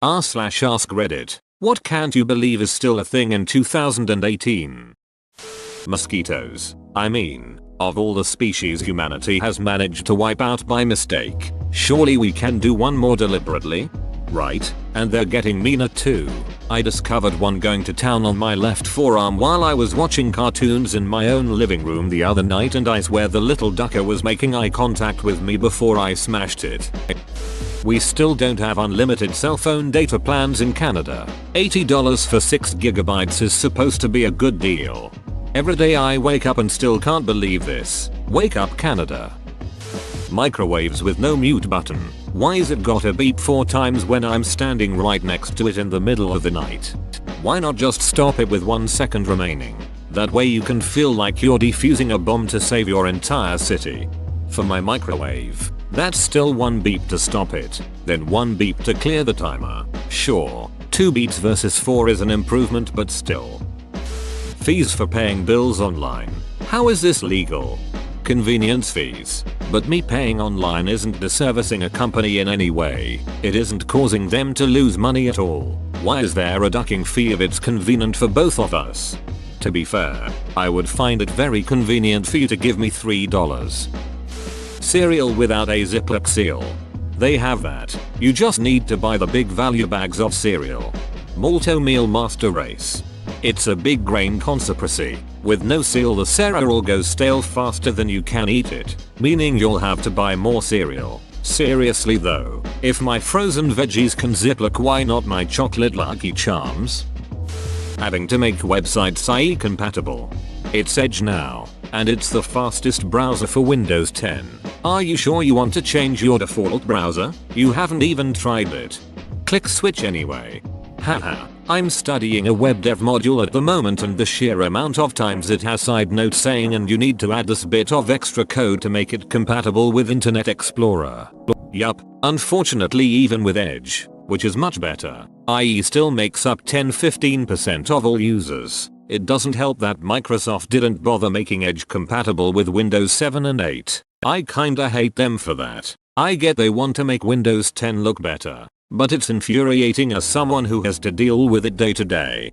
r/ask Reddit. What can't you believe is still a thing in 2018? Mosquitoes. I mean, of all the species humanity has managed to wipe out by mistake, surely we can do one more deliberately? Right? And they're getting meaner too. I discovered one going to town on my left forearm while I was watching cartoons in my own living room the other night, and I swear the little ducker was making eye contact with me before I smashed it. We still don't have unlimited cell phone data plans in Canada. $80 for 6 gigabytes is supposed to be a good deal. Every day I wake up and still can't believe this. Wake up, Canada. Microwaves with no mute button. Why is it gotta beep 4 times when I'm standing right next to it in the middle of the night? Why not just stop it with 1 second remaining? That way you can feel like you're defusing a bomb to save your entire city. For my microwave, that's still 1 beep to stop it, then 1 beep to clear the timer. Sure, 2 beeps versus 4 is an improvement, but still. Fees for paying bills online. How is this legal? Convenience fees. But me paying online isn't disservicing a company in any way. It isn't causing them to lose money at all. Why is there a ducking fee if it's convenient for both of us? To be fair, I would find it very convenient for you to give me $3. Cereal without a Ziploc seal. They have that. You just need to buy the big value bags of cereal. Malto Meal Master Race. It's a big grain conspiracy. With no seal, the cereal goes stale faster than you can eat it, meaning you'll have to buy more cereal. Seriously though, if my frozen veggies can Ziploc, why not my chocolate Lucky Charms? Having to make websites IE compatible. It's Edge now, and it's the fastest browser for Windows 10. Are you sure you want to change your default browser? You haven't even tried it. Click switch anyway. Haha. I'm studying a web dev module at the moment, and the sheer amount of times it has side notes saying and you need to add this bit of extra code to make it compatible with Internet Explorer. Yup, unfortunately even with Edge, which is much better, IE still makes up 10-15% of all users. It doesn't help that Microsoft didn't bother making Edge compatible with Windows 7 and 8. I kinda hate them for that. I get they want to make Windows 10 look better, but it's infuriating as someone who has to deal with it day to day.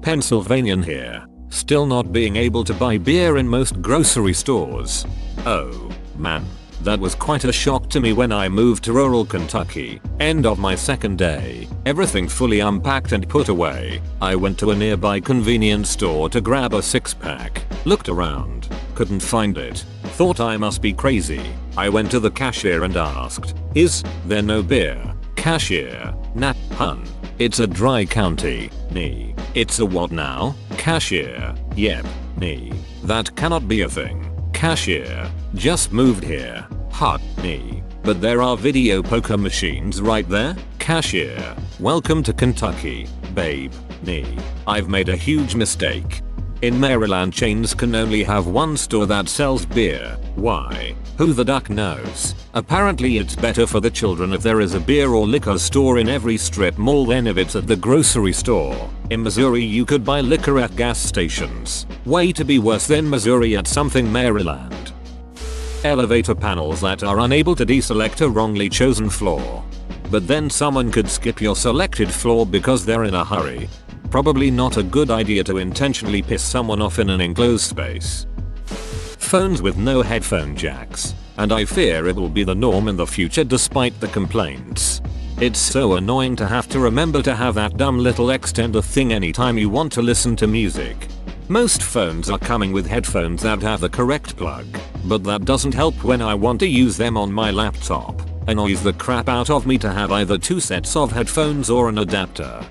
Pennsylvanian here, still not being able to buy beer in most grocery stores. Oh man, that was quite a shock to me when I moved to rural Kentucky. End of my second day, everything fully unpacked and put away. I went to a nearby convenience store to grab a 6-pack, looked around, couldn't find it, thought I must be crazy. I went to the cashier and asked, "Is there no beer?" Cashier, nah, hun. It's a dry county, nee. It's a what now? Cashier, yep, nee. That cannot be a thing. Cashier, just moved here, hot, nee. But there are video poker machines right there? Cashier, welcome to Kentucky, babe, nee. I've made a huge mistake. In Maryland, chains can only have 1 store that sells beer. Why? Who the duck knows? Apparently it's better for the children if there is a beer or liquor store in every strip mall than if it's at the grocery store. In Missouri you could buy liquor at gas stations. Way to be worse than Missouri at something Maryland. Elevator panels that are unable to deselect a wrongly chosen floor. But then someone could skip your selected floor because they're in a hurry. Probably not a good idea to intentionally piss someone off in an enclosed space. Phones with no headphone jacks, and I fear it will be the norm in the future despite the complaints. It's so annoying to have to remember to have that dumb little extender thing anytime you want to listen to music. Most phones are coming with headphones that have the correct plug, but that doesn't help when I want to use them on my laptop. Annoys the crap out of me to have either 2 sets of headphones or an adapter.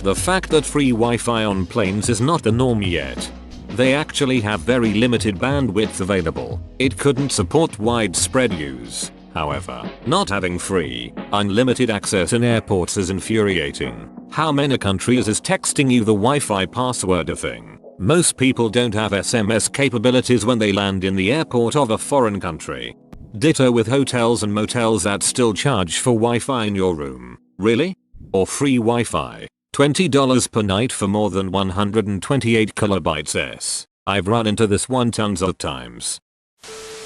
The fact that free Wi-Fi on planes is not the norm yet. They actually have very limited bandwidth available. It couldn't support widespread use. However, not having free, unlimited access in airports is infuriating. How many countries is texting you the Wi-Fi password a thing? Most people don't have SMS capabilities when they land in the airport of a foreign country. Ditto with hotels and motels that still charge for Wi-Fi in your room. Really? Or free Wi-Fi? $20 per night for more than 128 kilobytes. I've run into this one tons of times.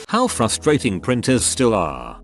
How frustrating printers still are.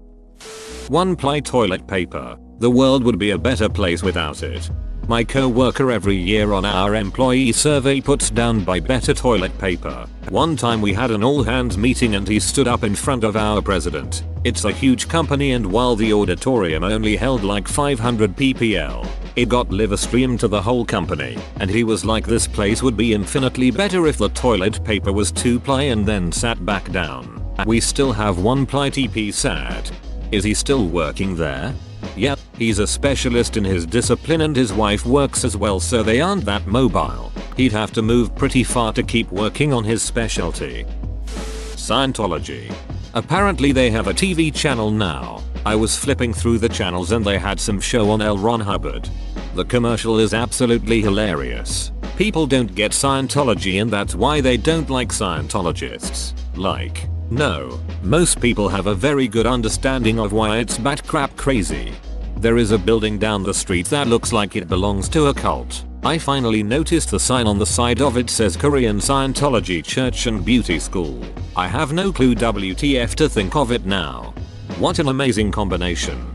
1-ply toilet paper. The world would be a better place without it. My co-worker every year on our employee survey puts down buy better toilet paper. One time we had an all hands meeting and he stood up in front of our president. It's a huge company, and while the auditorium only held like 500 ppl, it got live streamed to the whole company, and he was like, this place would be infinitely better if the toilet paper was 2-ply, and then sat back down. We still have 1-ply TP sad. Is he still working there? Yeah, he's a specialist in his discipline and his wife works as well, so they aren't that mobile. He'd have to move pretty far to keep working on his specialty. Scientology. Apparently they have a TV channel now. I was flipping through the channels and they had some show on L. Ron Hubbard. The commercial is absolutely hilarious. People don't get Scientology, and that's why they don't like Scientologists. Like, no, most people have a very good understanding of why it's batcrap crazy. There is a building down the street that looks like it belongs to a cult. I finally noticed the sign on the side of it says Korean Scientology Church and Beauty School. I have no clue WTF to think of it now. What an amazing combination.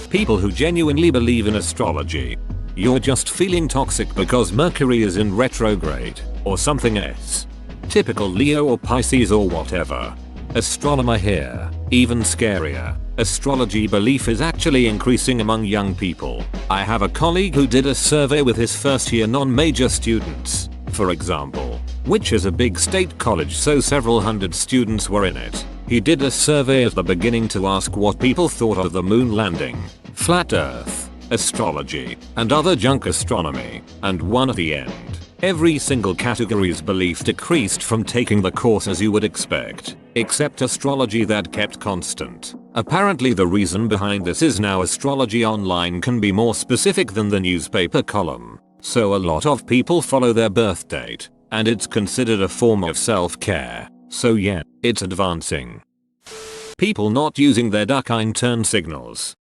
People who genuinely believe in astrology. You're just feeling toxic because Mercury is in retrograde, or something else. Typical Leo or Pisces or whatever. Astronomer here. Even scarier. Astrology belief is actually increasing among young people. I have a colleague who did a survey with his first year non-major students, for example, which is a big state college, so several hundred students were in it. He did a survey at the beginning to ask what people thought of the moon landing, flat earth, astrology, and other junk astronomy, and one at the end. Every single category's belief decreased from taking the course, as you would expect, except astrology, that kept constant. Apparently the reason behind this is now astrology online can be more specific than the newspaper column, so a lot of people follow their birth date, and it's considered a form of self-care. So yeah, it's advancing. People not using their duck-ine turn signals.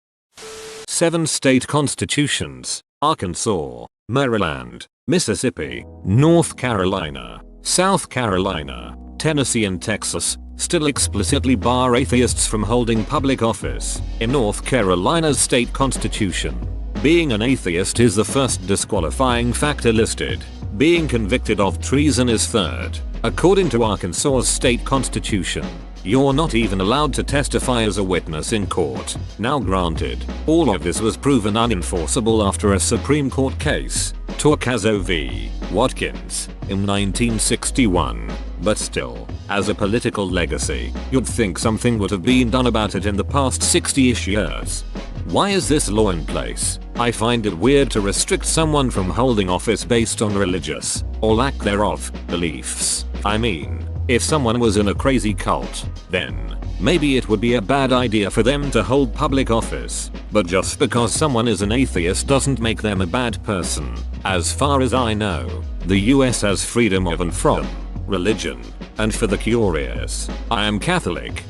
7 state constitutions: Arkansas, Maryland, Mississippi, North Carolina, South Carolina, Tennessee and Texas still explicitly bar atheists from holding public office. In North Carolina's state constitution, being an atheist is the first disqualifying factor listed. Being convicted of treason is third. According to Arkansas's state constitution, you're not even allowed to testify as a witness in court. Now granted, all of this was proven unenforceable after a Supreme Court case, Torcaso v. Watkins, in 1961. But still, as a political legacy, you'd think something would have been done about it in the past 60-ish years. Why is this law in place? I find it weird to restrict someone from holding office based on religious, or lack thereof, beliefs. I mean, if someone was in a crazy cult, then maybe it would be a bad idea for them to hold public office. But just because someone is an atheist doesn't make them a bad person. As far as I know, the US has freedom of and from religion. And for the curious, I am Catholic.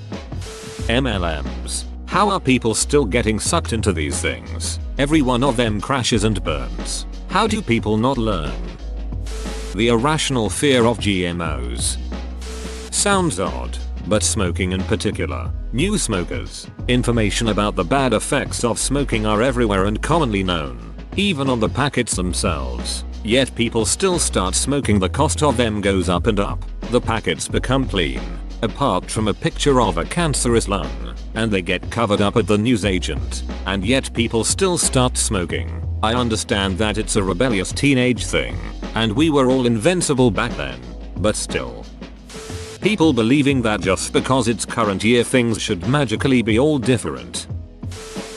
MLMs. How are people still getting sucked into these things? Every one of them crashes and burns. How do people not learn? The irrational fear of GMOs. Sounds odd, but smoking in particular. New smokers. Information about the bad effects of smoking are everywhere and commonly known, even on the packets themselves. Yet people still start smoking. The cost of them goes up and up. The packets become clean, apart from a picture of a cancerous lung, and they get covered up at the newsagent. And yet people still start smoking. I understand that it's a rebellious teenage thing, and we were all invincible back then, but still. People believing that just because it's current year things should magically be all different.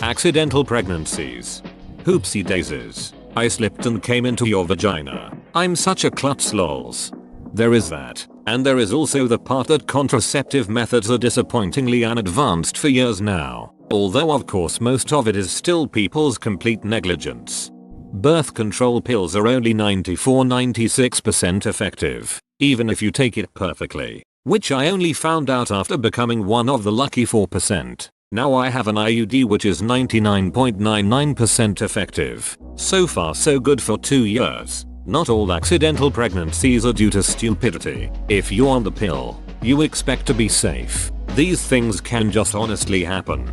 Accidental pregnancies. Hoopsie daisies. I slipped and came into your vagina. I'm such a klutz lols. There is that. And there is also the part that contraceptive methods are disappointingly unadvanced for years now. Although of course most of it is still people's complete negligence. Birth control pills are only 94-96% effective, even if you take it perfectly. Which I only found out after becoming one of the lucky 4%. Now I have an IUD which is 99.99% effective. So far so good for 2 years. Not all accidental pregnancies are due to stupidity. If you're on the pill, you expect to be safe. These things can just honestly happen.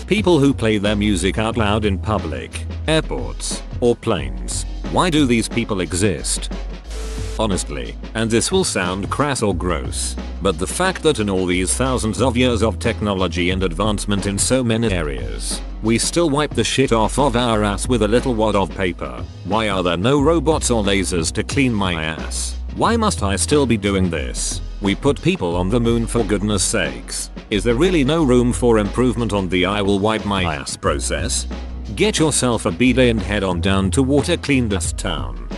People who play their music out loud in public, airports, or planes. Why do these people exist? Honestly, and this will sound crass or gross, but the fact that in all these thousands of years of technology and advancement in so many areas, we still wipe the shit off of our ass with a little wad of paper. Why are there no robots or lasers to clean my ass? Why must I still be doing this? We put people on the moon, for goodness sakes. Is there really no room for improvement on the I will wipe my ass process? Get yourself a bidet and head on down to water clean this town.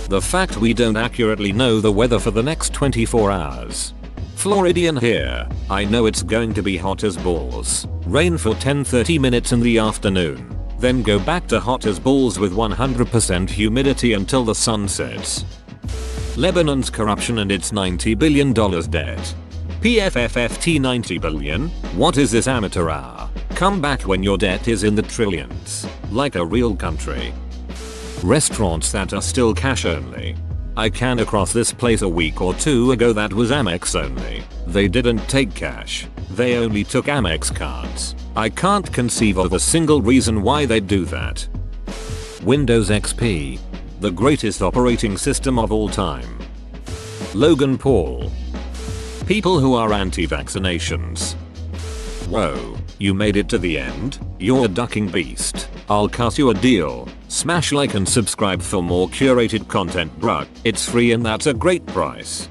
The fact we don't accurately know the weather for the next 24 hours. Floridian here. I know it's going to be hot as balls. Rain for 10-30 minutes in the afternoon. Then go back to hot as balls with 100% humidity until the sun sets. Lebanon's corruption and its $90 billion debt. PFFFT 90 billion? What is this amateur hour? Come back when your debt is in the trillions. Like a real country. Restaurants that are still cash only. I came across this place a week or two ago that was Amex only. They didn't take cash. They only took Amex cards. I can't conceive of a single reason why they'd do that. Windows XP. The greatest operating system of all time. Logan Paul. People who are anti-vaccinations. Whoa, you made it to the end? You're a ducking beast. I'll cut you a deal. Smash like and subscribe for more curated content, bruh. It's free and that's a great price.